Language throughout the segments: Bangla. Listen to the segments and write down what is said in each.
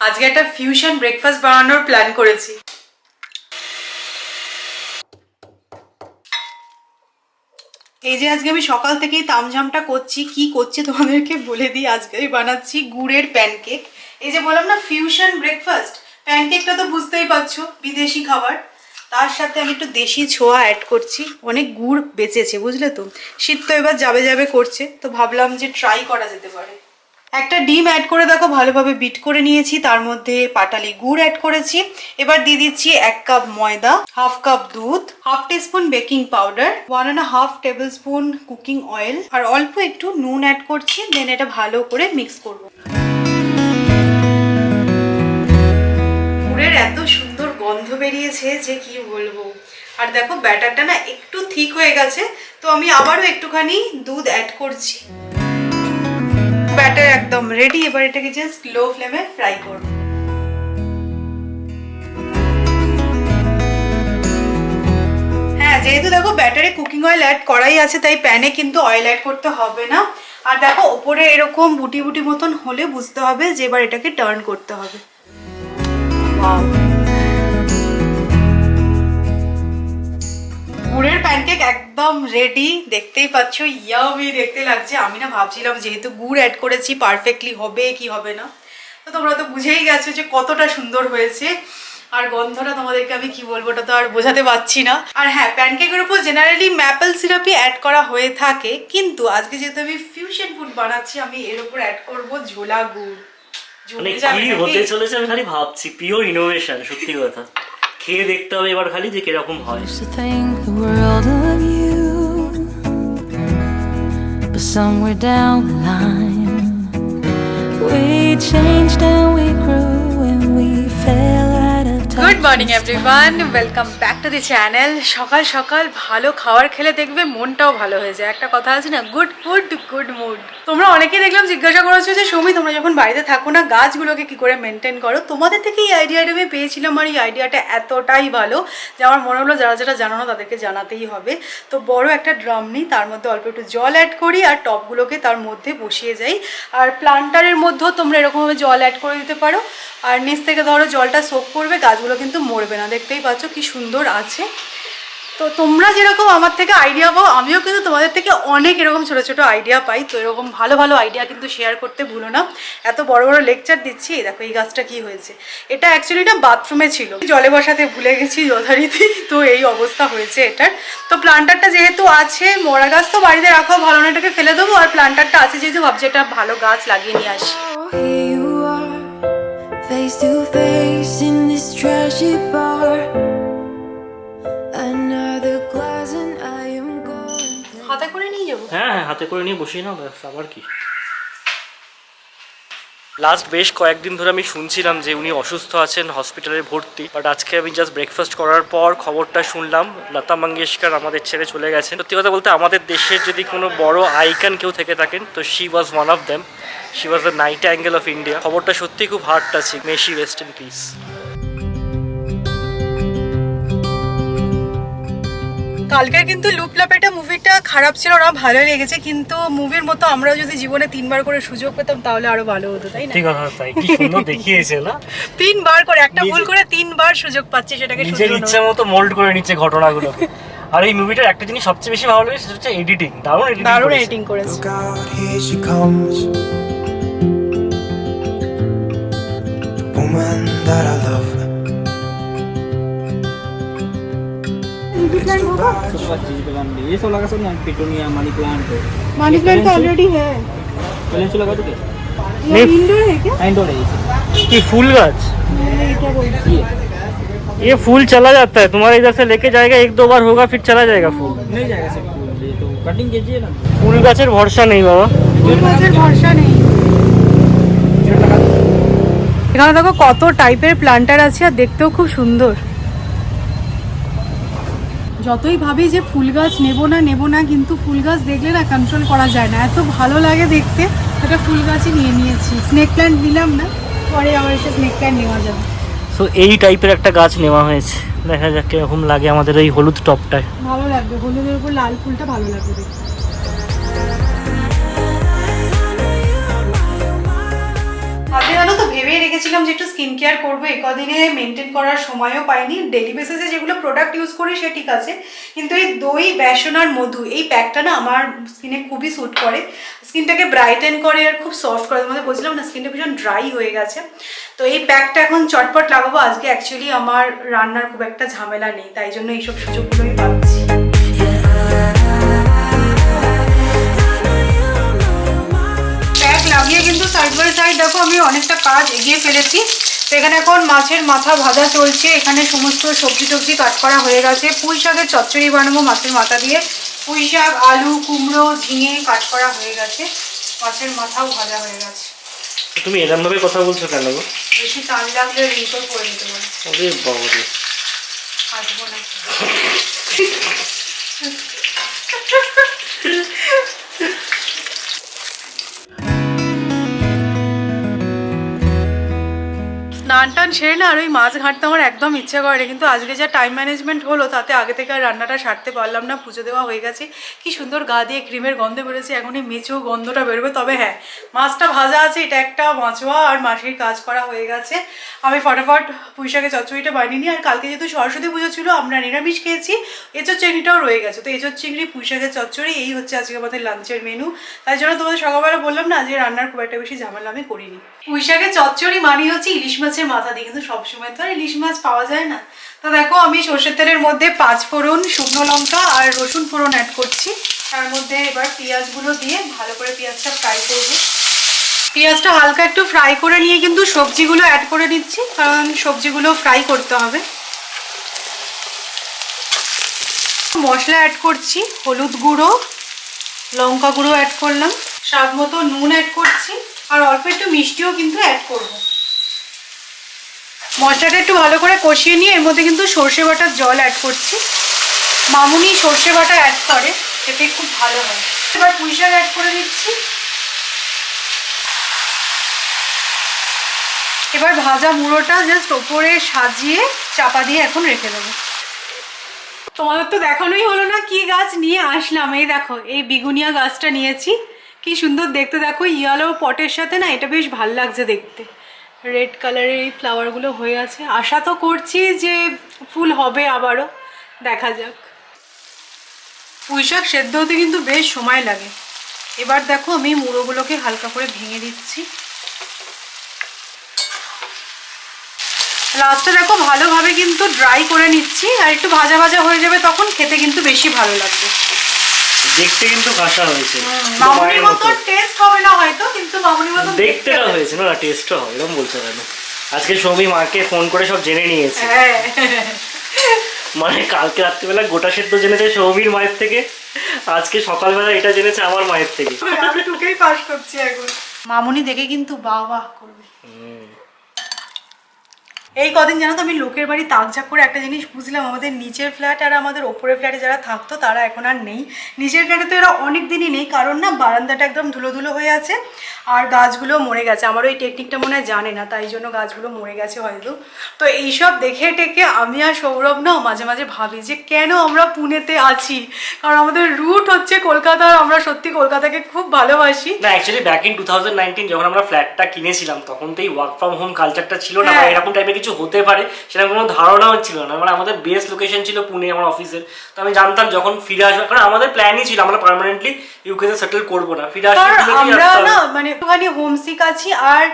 আজকে একটা ফিউশন ব্রেকফাস্ট বানানোর প্ল্যান করেছি। এই যে আজকে আমি সকাল থেকেই তামঝামটা করছি, কি করছি তোমাদেরকে বলে দিই। আজকে আমি বানাচ্ছি গুড়ের প্যানকেক। এই যে বললাম না ফিউশন ব্রেকফাস্ট, প্যানকেকটা তো বুঝতেই পারছো বিদেশি খাবার, তার সাথে আমি একটু দেশি ছোঁয়া অ্যাড করছি। অনেক গুড় বেঁচেছে বুঝলে তো, শীত তো এবার যাবে যাবে করছে, তো ভাবলাম যে ট্রাই করা যেতে পারে। একটা ডিম অ্যাড করে দেখো, ভালোভাবে বিট করে নিয়েছি, তার মধ্যে পাটালি গুড় অ্যাড করেছি। এবার দিয়ে দিচ্ছি 1 কাপ ময়দা, 1/2 কাপ দুধ, 1/2 teaspoon baking powder, 1.5 tablespoon cooking oil আর অল্প একটু নুন অ্যাড করছি। দেন এটা ভালো করে মিক্স করব। গুড়ের এত সুন্দর গন্ধ বেরিয়েছে যে কি বলবো। আর দেখো ব্যাটারটা না একটু থিক হয়ে গেছে, তো আমি আবারও একটুখানি দুধ অ্যাড করছি। ব্যাটার একদম রেডি। এবার এটাকে জাস্ট লো ফ্লেমে ফ্রাই করব। হ্যাঁ, যেহেতু দেখো ব্যাটারে কুকিং অয়েল অ্যাড করাই আছে, তাই প্যানে কিন্তু অয়েল অ্যাড করতে হবে না। আর দেখো ওপরে এরকম বুটি বুটি মতন হলে বুঝতে হবে যে এবার এটাকে টার্ন করতে হবে। গুড়ের প্যানকেক একদম রেডি, দেখতেই পাচ্ছ ইয়ামি দেখতে লাগছে। আমি না ভাবছিলাম যেহেতু গুড় অ্যাড করেছি পারফেক্টলি হবে কি হবে না, তো তোমরা তো বুঝেই গেছো যে কতটা সুন্দর হয়েছে। আর গন্ধটা তোমাদেরকে আমি কি বলবো, ওটা তো আর বোঝাতে পারছি না। আর হ্যাঁ, প্যানকেকের উপর জেনারেলি ম্যাপেল সিরাপই অ্যাড করা হয়ে থাকে, কিন্তু আজকে যেহেতু আমি ফিউশন ফুড বানাচ্ছি, আমি এর উপর অ্যাড করব ঝোলা গুড়। কি হতে চলেছে আমি খালি ভাবছি, পিওর ইনোভেশন, সত্যি কথা। খেয়ে দেখতে হবে এবার খালি যে কিরকম হয়। But somewhere down the line we changed and we grew and we fell at a time. Good morning everyone, welcome back to the channel. সকাল সকাল ভালো খাবার খেলে দেখবে মনটাও ভালো হয়ে যায়। একটা কথা আছে না, গুড ফুড গুড মুড। তোমরা অনেকেই দেখলাম জিজ্ঞাসা করেছো যে সৌমি, তোমরা যখন বাড়িতে থাকো না, গাছগুলোকে কি করে মেনটেন করো। তোমাদের থেকে এই আইডিয়াটা আমি পেয়েছিলাম, আর এই আইডিয়াটা এতটাই ভালো যে আমার মনে হলো যারা যারা জানো না তাদেরকে জানাতেই হবে। তো বড় একটা ড্রাম নিই, তার মধ্যে অল্প একটু জল অ্যাড করি আর টবগুলোকে তার মধ্যে বসিয়ে যাই। আর প্লান্টারের মধ্যেও তোমরা এরকমভাবে জল অ্যাড করে দিতে পারো। আর নিচ থেকে ধরো জলটা সোক করবে, গাছগুলো কিন্তু মরবে না। দেখতেই পাচ্ছ কি সুন্দর আছে। তো তোমরা যেরকম আমার থেকে আইডিয়া পাও, আমিও কিন্তু তোমাদের থেকে অনেক এরকম ছোটো ছোটো আইডিয়া পাই। তো এরকম ভালো ভালো আইডিয়া কিন্তু শেয়ার করতে ভুলো না। এত বড় বড় লেকচার দিচ্ছি। দেখো এই গাছটা কি হয়েছে, এটা অ্যাকচুয়ালি না বাথরুমে ছিল, জলে বসাতে ভুলে গেছি যথারীতি, তো এই অবস্থা হয়েছে এটার। তো প্লান্টারটা যেহেতু আছে, মরা গাছ তো বাড়িতে রাখাও ভালো না, এটাকে ফেলে দেবো। আর প্লান্টারটা আছে যেহেতু, ভাবছি এটা ভালো গাছ লাগিয়ে নিয়ে আসি। Face to face in this trashy bar. Another glass and I am going. হাতে করে নিয়ে যাবো? হ্যাঁ হ্যাঁ, হাতে করে নিয়ে বসিয়ে নাও, ব্যাস। আবার কি, লাস্ট বেশ কয়েকদিন ধরে আমি শুনছিলাম যে উনি অসুস্থ আছেন, হসপিটালে ভর্তি। বাট আজকে আমি জাস্ট ব্রেকফাস্ট করার পর খবরটা শুনলাম লতা মঙ্গেশকর আমাদের ছেড়ে চলে গেছেন। সত্যি কথা বলতে আমাদের দেশের যদি কোনো বড় আইকন কেউ থেকে থাকেন তো she was one of them. She was the night angle of India. খবরটা সত্যিই খুব heart touching. May she rest in peace. কালকের কিন্তু লুপলাপেটা মুভিটা খারাপ ছিল না, ভালো লেগেছে। কিন্তু মুভির মতো আমরা যদি জীবনে 3বার করে সুযোগ পেতাম তাহলে আরো ভালো হতো, তাই না? ঠিক কথা, তাই কি সুন্দর দেখিয়েছে না? 3বার করে, একটা ভুল করে 3বার সুযোগ পাচ্ছে, সেটাকে নিজের ইচ্ছে মতো মোল্ড করে নিচ্ছে ঘটনাগুলোকে। আর এই মুভিটার একটা জিনিস সবচেয়ে বেশি ভালো লাগে, সেটা হচ্ছে এডিটিং। দারুণ এডিটিং করেছে। ये सब लगा सकते हैं, पिटोनिया, मनी प्लांट ऑलरेडी है। कैलेंडर लगा दोगे? ये इंडोर है क्या? इंडोर है ये फूल गाछ, ये ये फूल चला जाता है, तुम्हारे इधर से लेके जाएगा, 1-2 बार होगा फिर चला जाएगा फूल। नहीं जाएगा सब फूल, ये तो कटिंग कीजिए ना। फूल गाছের ভরসা নেই বাবা, ফুল গাছের ভরসা নেই। এখানে দেখো কত টাইপের প্লান্টার আছে, আর দেখতেও খুব সুন্দর। যতই ভাবি যে ফুল গাছ নেব না, কিন্তু ফুল গাছ দেখলে না কন্ট্রোল করা যায় না, এত ভালো লাগে দেখতে। একটা ফুল গাছই নিয়েছি। স্নেক প্ল্যান্ট নিলাম না, পরে আবার এসে স্নেক প্ল্যান্ট নেওয়া যাবে। সো এই টাইপের একটা গাছ নেওয়া হয়েছে। দেখা যাক কিরকম লাগে আমাদের এই হলুদ টপটায়। ভালো লাগবে, হলুদের উপর লাল ফুলটা ভালো লাগবে দেখতে। আজকে জানো তো ভেবে রেখেছিলাম যে একটু স্কিন কেয়ার করবো, এই কদিনে মেনটেন করার সময়ও পাইনি। ডেলি বেসিসে যেগুলো প্রোডাক্ট ইউজ করি সে ঠিক আছে, কিন্তু এই দই, বেসন আর মধু এই প্যাকটা না আমার স্কিনে খুবই স্যুট করে, স্কিনটাকে ব্রাইটেন করে আর খুব সফট করে। তোমাদের বলছিলাম না স্কিনটা ভীষণ ড্রাই হয়ে গেছে, তো এই প্যাকটা এখন চটপট লাগাবো। আজকে অ্যাকচুয়ালি আমার রান্নার খুব একটা ঝামেলা নেই, তাই জন্য এইসব সুযোগগুলোই পাচ্ছি। প্যাক লাগিয়ে কিন্তু সাইড বাই সাইড দেখো আমি অনেকটা কাজ এগিয়ে ফেলেছি। তো এখানে এখন মাছের মাথা ভাজা চলছে, এখানে সমস্ত সবজি টবজি কাট করা হয়ে গেছে। পুঁই শাকের চচ্চড়ি বানাবো মাছের মাথা দিয়ে, পুঁই শাক, আলু, কুমড়ো, ঝিঙে কাট করা হয়ে গেছে, মাছের মাথাও ভাজা হয়ে গেছে। তুমি এরকম ভাবে কথা বলছো কেন গো? বেশি টান লাগলে রিঙ্কল করে দিতে পারে। ওরে বাবা রে, আসবো না। স্নান টান সেরে না আর ওই মাছ ঘাঁটতে আমার একদম ইচ্ছা করে, কিন্তু আজকে যা টাইম ম্যানেজমেন্ট হলো তাতে আগে থেকে আর রান্নাটা সারতে পারলাম না। পুজো দেওয়া হয়ে গেছে, কি সুন্দর গা দিয়ে ক্রিমের গন্ধ বেরোচ্ছে, এখনই মেচো গন্ধটা বেরোবে। তবে হ্যাঁ, মাছটা ভাজা আছে, এটা একটা মাছোয়া আর মাসির কাজ করা হয়ে গেছে। আমি ফটাফট পুঁই শাকের চচ্চড়িটা বানিয়ে নিই। আর কালকে যেহেতু সরস্বতী পুজো ছিল আমরা নিরামিষ খেয়েছি, এঁচোর চিংড়িটাও রয়ে গেছে, তো এঁচোর চিংড়ি, পুঁই শাকের চচ্চড়ি এই হচ্ছে আজকে আমাদের লাঞ্চের মেনু। তাই জন্য তোমাদের সকালবেলা বললাম না যে রান্নার খুব একটা বেশি ঝামেলা আমি করিনি। পুঁই শাকের চচ্চড়ি মানে হচ্ছে ইলিশ মাছের মাথা দিয়ে, কিন্তু সবসময় তো আর ইলিশ মাছ পাওয়া যায় না। তো দেখো আমি সর্ষের তেলের মধ্যে 5 ফোড়ন, শুকনো লঙ্কা আর রসুন ফোড়ন অ্যাড করছি। তার মধ্যে এবার পেঁয়াজগুলো দিয়ে ভালো করে পেঁয়াজটা ফ্রাই করব। পেঁয়াজটা হালকা একটু ফ্রাই করে নিয়ে কিন্তু সবজিগুলো অ্যাড করে নিচ্ছি, কারণ সবজিগুলো ফ্রাই করতে হবে। মশলা অ্যাড করছি, হলুদ গুঁড়ো, লঙ্কা গুঁড়ো অ্যাড করলাম, স্বাদ মতো নুন অ্যাড করছি, আর অল্প একটু মিষ্টিও কিন্তু অ্যাড করব। মশলাটা একটু ভালো করে কষিয়ে নিয়ে এর মধ্যে কিন্তু সর্ষে বাটার জল অ্যাড করছি। মামুনি সর্ষে বাটা অ্যাড করে, এতে খুব ভালো হয়। এবার পুঁই শাক অ্যাড করে দিচ্ছি। এবার ভাজা মুড়োটা জাস্ট ওপরে সাজিয়ে চাপা দিয়ে এখন রেখে দেবো। তোমাদের তো দেখানোই হলো না কি গাছ নিয়ে আসলাম। এই দেখো, এই বিগুনিয়া গাছটা নিয়েছি, কি সুন্দর দেখতে। দেখো ইয়েলো পটের সাথে না এটা বেশ ভাল লাগছে দেখতে, রেড কালারের এই ফ্লাওয়ারগুলো হয়ে আছে। আশা তো করছি যে ফুল হবে আবারও, দেখা যাক। পুঁই শাক সেদ্ধ হতে কিন্তু বেশ সময় লাগে। এবার দেখো আমি মুড়োগুলোকে হালকা করে ভেঙে দিচ্ছি। লাস্টে দেখো ভালোভাবে কিন্তু ড্রাই করে নিচ্ছি, আর একটু ভাজা ভাজা হয়ে যাবে, তখন খেতে কিন্তু বেশি ভালো লাগবে। দেখতে কিন্তু ভাষা হয়েছে, মামুনির মতো টেস্ট হবে না হয়তো, কিন্তু মামুনির মতো দেখতেটা হয়েছে না, টেস্টও হবে, এরকম বলতে পারে না। আজকে সৌমি মাকে ফোন করে সব জেনে নিয়েছে। হ্যাঁ, মানে কালকে রাত্রিবেলা গোটা সেদ্ধ জেনেছে সৌমির মায়ের থেকে, আজকে সকালবেলা এটা জেনেছে আমার মায়ের থেকে। আমি টুকেই পাস করছি এখন। মামুনি দেখে কিন্তু বাহ বাহ করবে। এই কদিন জানো তো আমি লোকের বাড়ি তাকঝাক করে একটা জিনিস বুঝলাম, আমাদের নিচের ফ্ল্যাট আর আমাদের ওপরের ফ্ল্যাটে যারা থাকতো তারা এখন আর নেই। নিচের ফ্ল্যাটে তো এরা অনেক দিনই নেই, কারণ না বারান্দাটা একদম ধুলো ধুলো হয়ে আছে আর গাছগুলো মরে গেছে। আমার ওই টেকনিকটা মনে হয় জানে না, তাই জন্য গাছগুলো মরে গেছে হয়তো। তো এইসব দেখে টেকে আমি আর সৌরভ না মাঝে মাঝে ভাবি যে কেন আমরা পুনেতে আছি, কারণ আমাদের রুট হচ্ছে কলকাতা, আর আমরা সত্যি কলকাতাকে খুব ভালোবাসি। না অ্যাকচুয়ালি ব্যাক ইন 2019 যখন আমরা ফ্ল্যাটটা কিনেছিলাম তখন তো এই ওয়ার্ক ফ্রম হোম কালচারটা ছিল না, বা এরকম টাইপের কিছু হতে পারে সেরকম কোনো ধারণাও ছিল না। মানে আমাদের বেস লোকেশন ছিল পুনে আমার অফিসের, তো আমি জানতাম যখন ফিরে আসবো, কারণ আমাদের প্ল্যানই ছিল আমরা পার্মানেন্টলি ইউকেতে সেটেল করবো না, ফিরে আসবো। আমরা না মানে একটুখানি হোমসিক আছি, আর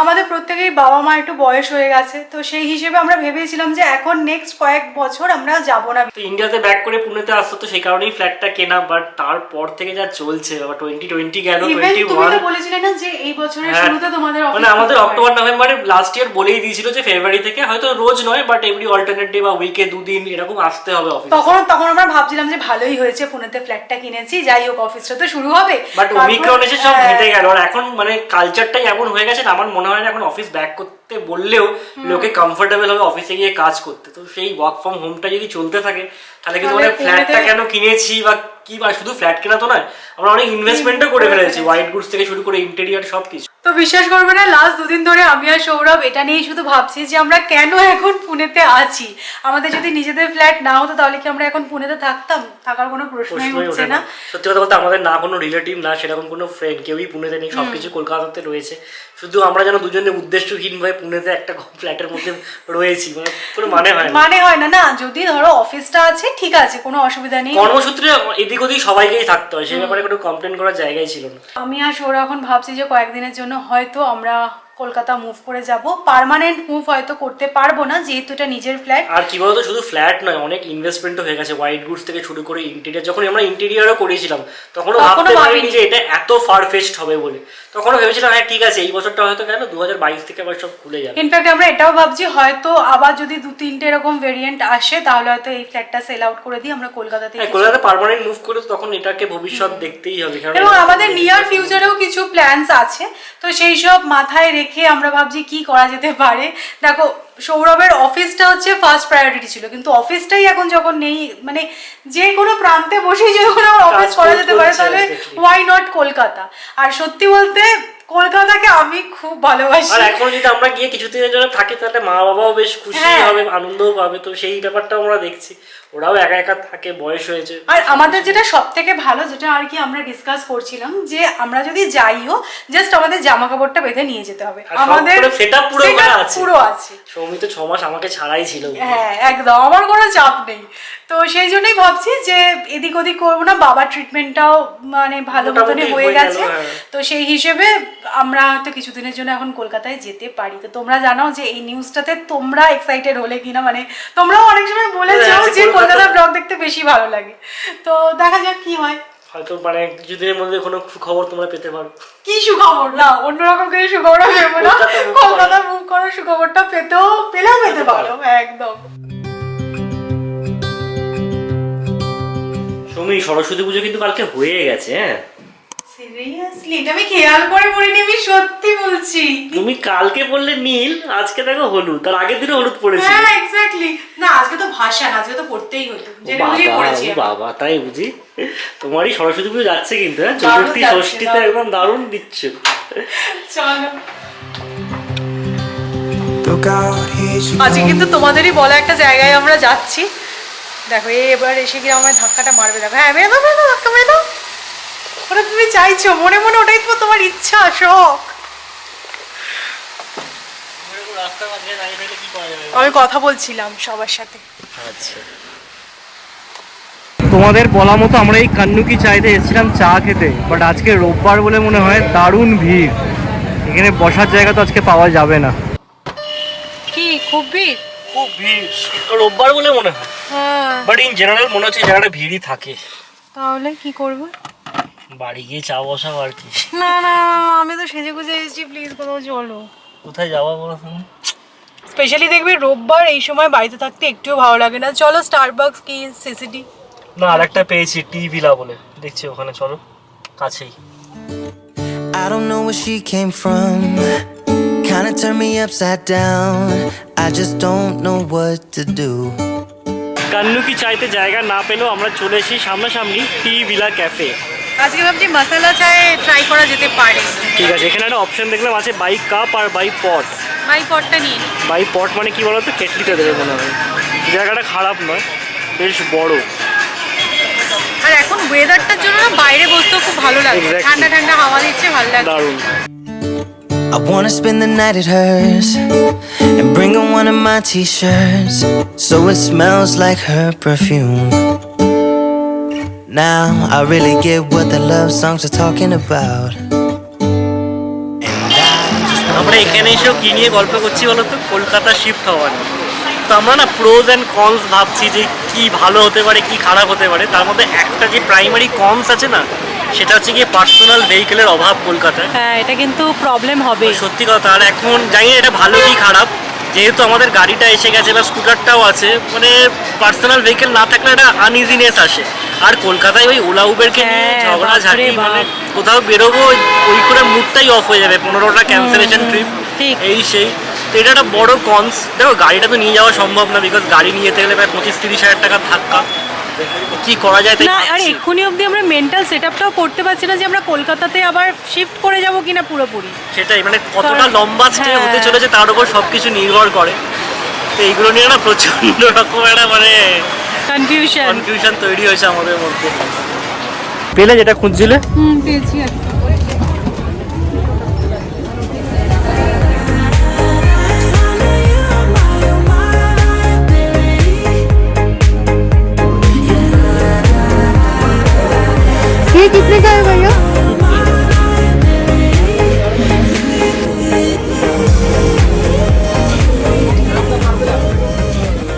আমাদের প্রত্যেকেই বাবা মা একটু বয়স হয়ে গেছে, তো সেই হিসেবে আমরা ভেবেছিলাম যে এখন নেক্সট কয়েক বছর আমরা যাব না। তো ইন্ডিয়াতে ব্যাক করে পুনেতে আসতো, তো সেই কারণেই ফ্ল্যাটটা কেনা। বাট তারপর থেকে যা চলছে, বাবা 2020 গেল, 21 তুমি তো বলেছিলে না যে এই বছরের শুরুতে তোমাদের অফিস, মানে আমাদের অক্টোবর নভেম্বরে লাস্ট ইয়ার বলেই দিয়েছিল যে ফেব্রুয়ারি থেকে, হয়তো রোজ নয় বাট এভরি অল্টারনেট ডে বা উইকে 2 দিন এরকম আসতে হবে অফিস। তখন আমরা ভাবছিলাম যে ভালোই হয়েছে পুনেতে ফ্ল্যাটটা কিনেছি, যাই হোক অফিসটা তো শুরু হবে। বাট ওমিক্রন এসে সব ঘেটে গেল, আর এখন মানে কালচারটাই এমন হয়ে গেছে না, আমার মনে হয় না এখন অফিস ব্যাক করতে বললেও লোকে কমফোর্টেবল হবে অফিসে গিয়ে কাজ করতে। তো সেই ওয়ার্ক ফ্রম হোমটা যদি চলতে থাকে তাহলে কিন্তু মানে ফ্ল্যাটটা কেন কিনেছি বা কি, বা শুধু ফ্ল্যাট কেনা তো নয়, আমরা অনেক ইনভেস্টমেন্টও করে ফেলেছি, হোয়াইট গুডস থেকে শুরু করে ইন্টেরিয়ার সবকিছু। তো বিশ্বাস করবে না, লাস্ট দুদিন ধরে আমি আর সৌরভ এটা নিয়েই শুধু ভাবছি যে আমরা কেন এখন পুনেতে আছি। আমাদের যদি নিজেদের ফ্ল্যাট না হতো তাহলে কি আমরা এখন পুনেতে থাকতাম? থাকার কোনো প্রশ্নই উঠছে না। সত্যি কথা বলতে আমাদের না কোনো রিলেটিভ না সেরকম কোনো ফ্রেন্ড কেউই পুনেতে নেই, সবকিছু কলকাতাতে রয়েছে। শুধু আমরা যেন দুজনে উদ্দেশ্যহীনভাবে পুনেতে একটা ফ্ল্যাটের মধ্যে রয়েছি, মানে কোনো মানে হয় না। না যদি ধরো অফিসটা আছে ঠিক আছে, কোনো অসুবিধা নেই, কর্মসূত্রে এদিক ওদিক সবাইকেই থাকতে হয়, সেই ব্যাপারে কোনো কমপ্লেন করার জায়গাই ছিল না। আমি আর সৌরভ এখন ভাবছি যে কয়েকদিনের জন্য হয়তো আমরা কলকাতা মুভ করে যাব। পার্মানেন্ট মুভ হয়তো করতে পারবো না, যেহেতু এটা নিজের ফ্ল্যাট। আর কি বলতো, শুধু ফ্ল্যাট নয়, অনেক ইনভেস্টমেন্টও হয়ে গেছে, হোয়াইট গুডস থেকে শুরু করে ইন্টেরিয়ার। যখন আমরা ইন্টেরিয়ারও করেছিলাম তখনও ভাবতে পারিনি যে এটা এত ফারফেস্ট হবে বলে। তখনও ভেবেছিলাম হ্যাঁ ঠিক আছে, এই বছরটা হয়তো কেন 2022 থেকে আবার সব খুলে যাবে। ইনফ্যাক্ট আমরা এটাও ভাবছি হয়তো আবার যদি 2-3টে এরকম ভেরিয়েন্ট আসে তাহলে হয়তো এই ফ্ল্যাটটা সেল আউট করে দিই আমরা কলকাতাতে। হ্যাঁ, কলকাতাতে পার্মানেন্ট মুভ করে তখন এটাকে ভবিষ্যৎ দেখতেই হবে। এবং আমাদের নিয়ার ফিউচারেও কিছু প্ল্যানস আছে, তো সেই সব মাথায় রেখে আমরা ভাবছি কি করা যেতে পারে। দেখো সৌরভের অফিসটা হচ্ছে ফার্স্ট প্রায়োরিটি ছিল, কিন্তু অফিসটাই এখন যখন নেই, মানে যে কোনো প্রান্তে বসেই যখন আমার অফিস করা যেতে পারে তাহলে ওয়াই নট কলকাতা। আর সত্যি বলতে কলকাতাকে আমি খুব ভালোবাসি। আর এখন যদি আমরা গিয়ে কিছুদিনের জন্য থাকি তাহলে মা বাবাও বেশ খুশি হবে, আনন্দও পাবে। তো সেই ব্যাপারটা আমরা দেখছি, ওরাও একা একা থাকে, বয়স হয়েছে। আর আমাদের যেটা সব থেকে ভালো, যেটা আর কি আমরা ডিসকাস করছিলাম, যে আমরা যদি যাইও জাস্ট আমাদের জামা কাপড়টা বেঁধে নিয়ে যেতে হবে। আমাদের সেটআপ পুরো আছে। সৌমি তো 6 মাস আমাকে ছাড়াই ছিল। হ্যাঁ একদম, আমার কোনো চাপ নেই। তো সেই জন্যই ভাবছি যে এদিক ওদিক করবো না, বাবার ট্রিটমেন্টটাও মানে ভালো মতনই হয়ে গেছে। তো সেই হিসেবে আমরা হয়তো কিছুদিনের জন্য এখন কলকাতায় যেতে পারি। তো তোমরা জানাও যে এই নিউজটাতে তোমরা এক্সাইটেড হলে কিনা, মানে তোমরাও অনেক সময় বলেছো যে কলকাতা ব্লগ দেখতে বেশি ভালো লাগে। তো দেখা যাক কি হয়, হয়তো মানে কিছুদিনের মধ্যে কোনো খবর তোমরা পেতে পারো। কি সুখবর না, অন্যরকম কিছু সুখবর পেবো না, কলকাতা মুভ করার সুখবরটা পেলেও পেতে পারো একদম। সৌমি, সরস্বতী পুজো কিন্তু কালকে হয়ে গেছে। হ্যাঁ সিরিয়াসলি? এটা আমি খেয়াল করে পড়িনি, আমি সত্যি বলছি। তুমি কালকে বললে নীল, আজকে দেখো হলুদ, তার আগের দিনও হলুদ পড়েছে। হ্যাঁ এক্স্যাক্টলি। না আজকে তো ভাষা, আজকে তো পড়তেই হতো, যেটা বুঝি পড়েছি। বাবা তাই বুঝি? তোমারই সরস্বতী পুজো যাচ্ছে কিন্তু। হ্যাঁ, চতুর্থী ষষ্ঠীতে একদম দারুণ দিচ্ছ। চলো আজকে কিন্তু তোমাদেরই বলা একটা জায়গায় আমরা যাচ্ছি। দেখো এবার এসে গিয়ে আমার ধাক্কাটা মারবে। দেখো হ্যাঁ মেরে দাও, ধাক্কা মেরে দাও। ওটা তুমি চাইছো মনে মনে, ওটাই তো তোমার ইচ্ছা, শখ। আমি কথা বলছিলাম সবার সাথে। আচ্ছা, তোমাদের বলা মতো আমরা এই কান্নুকি চাইতে এসেছিলাম চা খেতে, বাট আজকে রোববার বলে মনে হয় দারুণ ভিড়। এখানে বসার জায়গা তো আজকে পাওয়া যাবে না। কি খুব ভিড়? খুব ভিড় রোববার বলে মনে হয়, বাট ইন জেনারেল মনে হচ্ছে জায়গাটা ভিড়ই থাকে। তাহলে কি করবো? বাড়ি গিয়ে চা বসাবো আর কি। না না, আমি তো সেজে গুজে এসেছি, প্লিজ কোথাও চলো। কোথায় যাওয়া বলো তুমি? স্পেশালি দেখবি রোববার এই সময় বাড়িতে থাকতে একটুও ভালো লাগে না। চলো স্টারবাকস কি সিসিডি। না আরেকটা পেয়েছি টি ভিলা বলে, দেখছি ওখানে, চলো কাছেই। I don't know where she came from. Kinda turned me upside down. I just don't know what to do. কান্নুকি চাইতে জায়গা না পেলেও আমরা চলে এসেছি সামনাসামনি টি ভিলা ক্যাফে। আজকে ভাবছি মশলা চায় ট্রাই করা যেতে পারে। ঠিক আছে, এখানে একটা অপশন দেখলাম আছে বাই কাপ আর বাই পট। বাই পটটা নিয়ে নি। বাই পট মানে কি বলতো, কেটলিতে দেবে মনে হয়। জায়গাটা খারাপ নয়, বেশ বড়। আর এখন ওয়েদারটার জন্য না বাইরে বসতেও খুব ভালো লাগে, ঠান্ডা ঠান্ডা হাওয়া দিচ্ছে, ভালো লাগে। দারুণ। I wanna spend the night at hers and bring her one of my t-shirts so it smells like her perfume. Now I really get what the love songs are talking about. আমরা এখানে এসেও কি নিয়ে গল্প করছি বলতো, কলকাতা শিফট হওয়ার। তো আমরা না প্রোজ অ্যান্ড কনস ভাবছি যে কি ভালো হতে পারে কি খারাপ হতে পারে। তার মধ্যে একটা যে প্রাইমারি কনস আছে না, সেটা হচ্ছে গিয়ে পার্সোনাল ভেহিকেলের অভাব কলকাতায়। হ্যাঁ এটা কিন্তু প্রবলেম হবে, সত্যি কথা। আর এখন জানি না এটা ভালো কি খারাপ, যেহেতু আমাদের গাড়িটা এসে গেছে বা স্কুটারটাও আছে, মানে পার্সোনাল ভেহিকেল না থাকলে একটা আনইজিনেস আসে। আর কলকাতায় ওই ওলা উবেরকে নিয়ে ঝগড়াঝাটি, মানে কোথাও বেরোবো ওই করে মুডটাই অফ হয়ে যাবে, 15টা ক্যান্সেলেশন ট্রিপ, এই সেই। তো এটা একটা বড় কনস। দেখো গাড়িটা তো নিয়ে যাওয়া সম্ভব না, বিকজ গাড়ি নিয়ে যেতে গেলে প্রায় 25-30 হাজার টাকার ধাক্কা। কি করা যায় তাই না আর ভাবছি। এক্ষুনি অবধি আমরা মেন্টাল সেটআপটাও করতে পারছি না যে আমরা কলকাতাতে আবার শিফট করে যাব কিনা পুরোপুরি। সেটাই মানে কতটা কারণ- লম্বা স্টে হ্যাঁ। হতে চলেছে তার উপর সবকিছু নির্ভর করে। তো এইগুলো নিয়ে না প্রচন্ড রকম একটা মানে কনফিউশন তৈরি হয়েছে আমাদের মধ্যে। পেলে যেটা খুঁজছিলে? পেয়েছি আর কি। ये कितने का है भैया?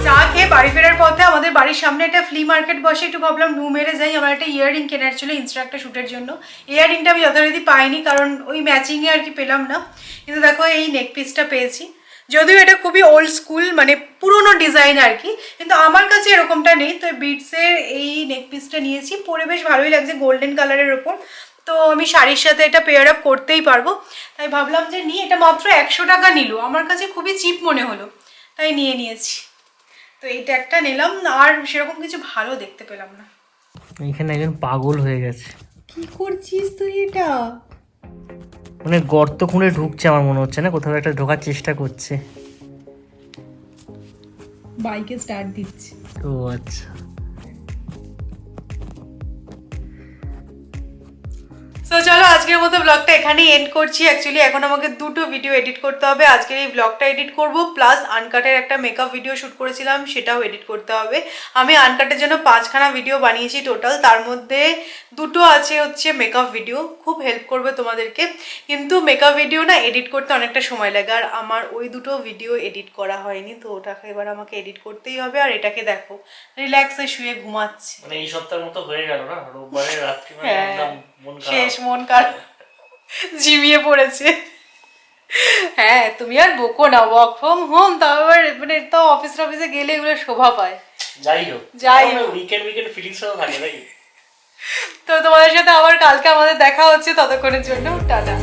চা খেয়ে বাড়ি ফেরার পথে আমাদের বাড়ির সামনে একটা ফ্লি মার্কেট বসে, একটু ভাবলাম ঢু মেরে যাই। আমার একটা ইয়াররিং কেনার ছিল ইনস্টা একটা শ্যুটের জন্য। ইয়াররিংটা আমি যথারীতি পাইনি, কারণ ওই ম্যাচিংয়ে আর কি পেলাম না। কিন্তু দেখো এই নেক পিসটা পেয়েছি, যদিও এটা খুবই ওল্ড স্কুল মানে পুরোনো ডিজাইন আর কি, কিন্তু আমার কাছে এরকমটা নেই। তো বিটসের এই নেক পিসটা নিয়েছি, পরে বেশ ভালোই লাগছে গোল্ডেন কালারের ওপর। তো আমি শাড়ির সাথে এটা পেয়ার আপ করতেই পারবো, তাই ভাবলাম যে নিই। এটা মাত্র 100 টাকা নিল, আমার কাছে খুবই চিপ মনে হলো, তাই নিয়ে নিয়েছি। তো এইটা একটা নিলাম, আর সেরকম কিছু ভালো দেখতে পেলাম না। এখানে একজন পাগল হয়ে গেছে। কি করছিস তুই এটা? মানে গর্ত খুঁড়ে ঢুকছে আমার মনে হচ্ছে, না কোথাও একটা ঢোকার চেষ্টা করছে। বাইকে স্টার্ট দিচ্ছে। ও আচ্ছা। সো চলো আজকের মতো ব্লগটা এখানেই এন্ড করছি। অ্যাকচুয়ালি এখন আমাকে দুটো ভিডিও এডিট করতে হবে। আজকের এই ব্লগটা এডিট করব, প্লাস আনকাটের একটা মেকআপ ভিডিও শ্যুট করেছিলাম সেটাও এডিট করতে হবে। আমি আনকাটের জন্য 5খানা ভিডিও বানিয়েছি টোটাল, তার মধ্যে দুটো আছে হচ্ছে মেকআপ ভিডিও, খুব হেল্প করবে তোমাদেরকে। কিন্তু মেকআপ ভিডিও না এডিট করতে অনেকটা সময় লাগে, আর আমার ওই দুটো ভিডিও এডিট করা হয়নি, তো ওটাকে এবার আমাকে এডিট করতেই হবে। আর এটাকে দেখো রিল্যাক্সে শুয়ে ঘুমাচ্ছে। মানে এই সপ্তাহের মতো হয়ে গেল না, রোববারের রাত্রি মানে হ্যাঁ, একদম মন খারাপ। শেষ, মন খারাপ, ঝিমিয়ে পড়েছে। হ্যাঁ তুমি আর বকো না, ওয়ার্ক ফ্রম হোম, তাও আবার মানে তাও অফিসে গেলে এগুলো শোভা পায়। যাই হোক উইকেন্ড ফিলিংসও থাকে নাকি। তো তোমাদের সাথে আবার কালকে আমাদের দেখা হচ্ছে, ততক্ষণের জন্য টাটা।